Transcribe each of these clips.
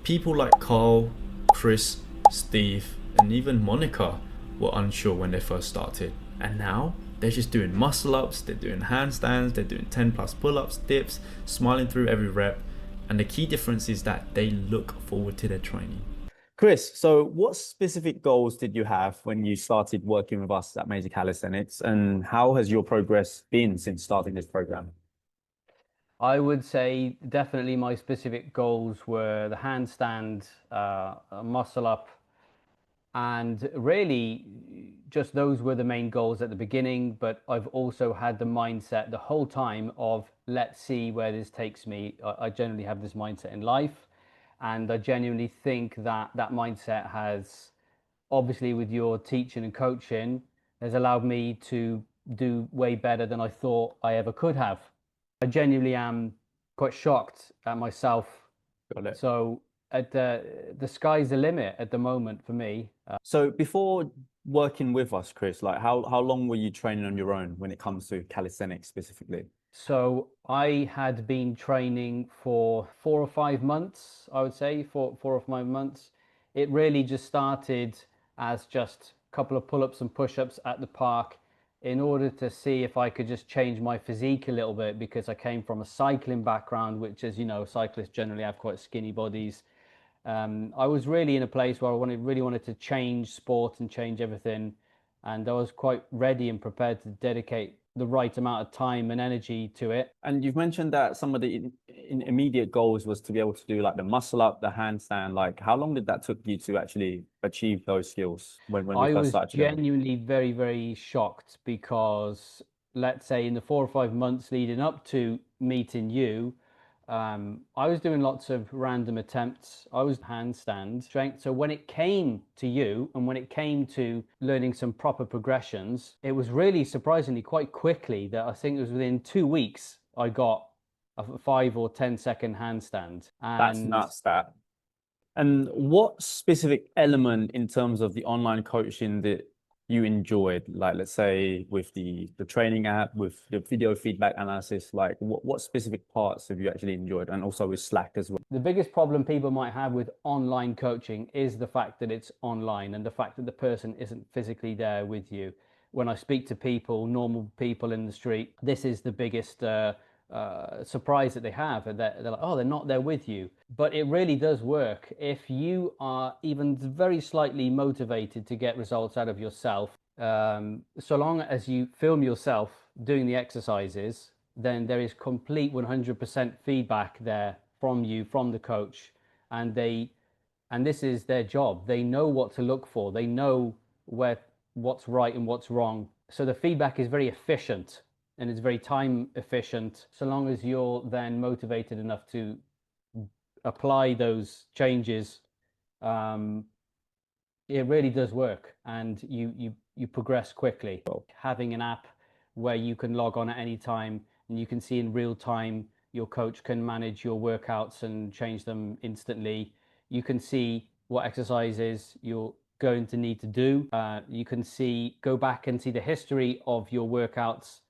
People like Carl, Kris, Steve, and even Monica were unsure when they first started. And now they're just doing muscle ups, they're doing handstands, they're doing 10 plus pull ups, dips, smiling through every rep. And the key difference is that they look forward to their training. Kris, so what specific goals did you have when you started working with us at Major Calisthenics, and how has your progress been since starting this program? I would say definitely my specific goals were the handstand, muscle up, and really just those were the main goals at the beginning. But I've also had the mindset the whole time of let's see where this takes me. I generally have this mindset in life, and I genuinely think that that mindset has, obviously with your teaching and coaching, has allowed me to do way better than I thought I ever could have. I genuinely am quite shocked at myself. Got it. So at the sky's the limit at the moment for me. So before working with us, Kris, like how long were you training on your own when it comes to calisthenics specifically? So I had been training for 4 or 5 months, I would say, 4 or 5 months. It really just started as just a couple of pull-ups and push-ups at the park in order to see if I could just change my physique a little bit, because I came from a cycling background, which, as you know, cyclists generally have quite skinny bodies. I was really in a place where I really wanted to change sport and change everything, and I was quite ready and prepared to dedicate the right amount of time and energy to it. And you've mentioned that some of the immediate goals was to be able to do like the muscle up, the handstand. Like, how long did that took you to actually achieve those skills when we I first was started together? genuinely very, very shocked because, let's say, in the 4 or 5 months leading up to meeting you, I was doing lots of random attempts. I was handstand strength. So when it came to you and when it came to learning some proper progressions, it was really surprisingly quite quickly that I think it was within 2 weeks I got a 5 or 10 second handstand. That's And nuts, that. And what specific element in terms of the online coaching that you enjoyed? Like, let's say with the training app, with the video feedback analysis, like what specific parts have you actually enjoyed? And also with Slack as well. the biggest problem people might have with online coaching is the fact that it's online and the fact that the person isn't physically there with you. When I speak to people, normal people in the street, this is the biggest surprise that they have. They're like, oh, they're not there with you. But it really does work. If you are even very slightly motivated to get results out of yourself, so long as you film yourself doing the exercises, then there is complete 100% feedback there from you, from the coach, and this is their job. They know what to look for. They know what's right and what's wrong. So the feedback is very efficient and it's very time efficient, so long as you're then motivated enough to apply those changes. It really does work, and you progress quickly. Having an app where you can log on at any time and you can see in real time, your coach can manage your workouts and change them instantly. You can see what exercises you're going to need to do. You can go back and see the history of your workouts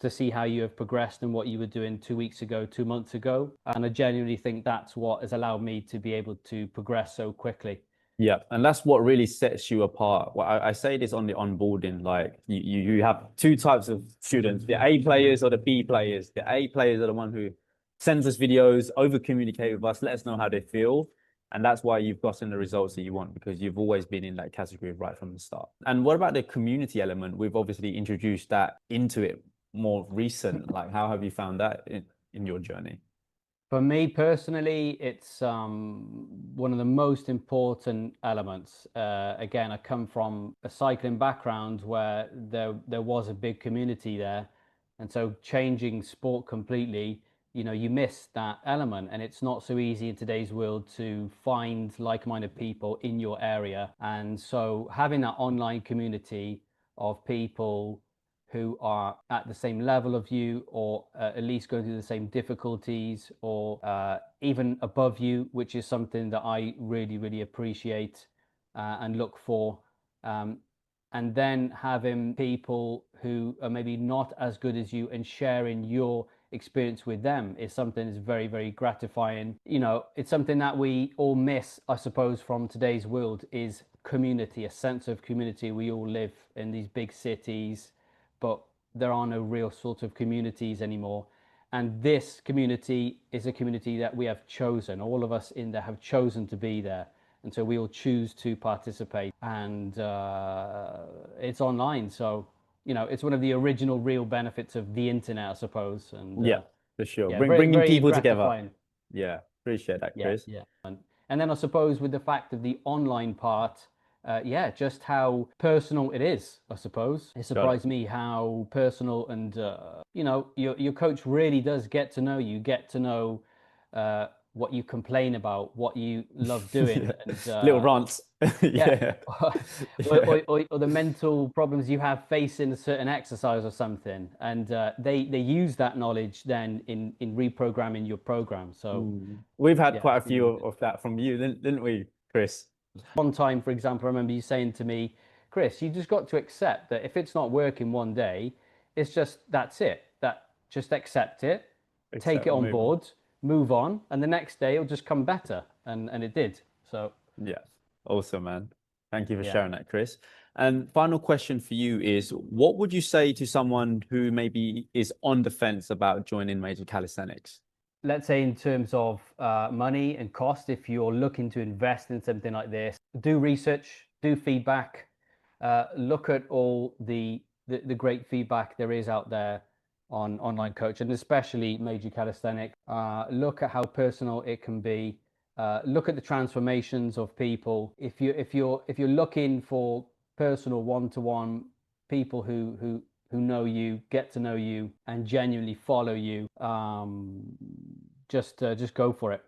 to see how you have progressed and what you were doing 2 weeks ago, 2 months ago. And I genuinely think that's what has allowed me to be able to progress so quickly. Yeah, and that's what really sets you apart. Well, I say this on the onboarding, like you have two types of students, the A players or the B players. The A players are the one who sends us videos, over communicate with us, let us know how they feel. And that's why you've gotten the results that you want, because you've always been in that category right from the start. And what about the community element? We've obviously introduced that into it more recent. Like, how have you found that in your journey? For me personally, it's one of the most important elements. Again, I come from a cycling background where there was a big community there, and so changing sport completely, you miss that element, and it's not so easy in today's world to find like-minded people in your area. And so having that online community of people who are at the same level of you, or at least going through the same difficulties, or even above you, which is something that I really, really appreciate and look for. And then having people who are maybe not as good as you and sharing your experience with them is something that's very, very gratifying. You know, it's something that we all miss, I suppose, from today's world, is community, a sense of community. We all live in these big cities, but there are no real sort of communities anymore. And this community is a community that we have chosen. All of us in there have chosen to be there. And so we all choose to participate. And it's online. So, you know, it's one of the original real benefits of the internet, I suppose. And Yeah, for sure. yeah, Bringing very people together. gratifying. Yeah, appreciate that, Yeah, Kris. yeah. And then I suppose with the fact of the online part, yeah, just how personal it is, I suppose. It surprised me how personal and, you know, your coach really does get to know you, get to know what you complain about, what you love doing. Yeah. And, Little rants. yeah. Yeah. Or the mental problems you have facing a certain exercise or something. And they use that knowledge then in reprogramming your program. So we've had yeah, quite a it's really few good. of that from you, didn't we, Kris? One time, for example, I remember you saying to me, Kris, you just got to accept that if it's not working one day, it's just, that's it. That just accept it, take Except it on maybe. board, move on, and the next day it'll just come better. And it did. So Yeah, awesome, man. Thank you for yeah. sharing that, Kris. And final question for you is, what would you say to someone who maybe is on the fence about joining major calisthenics? Let's say in terms of money and cost, if you're looking to invest in something like this, do research, do feedback, look at all the great feedback there is out there on online coach, and especially major calisthenic. Look at how personal it can be. Look at the transformations of people. If you're looking for personal one-to-one people who know you, get to know you, and genuinely follow you, just go for it.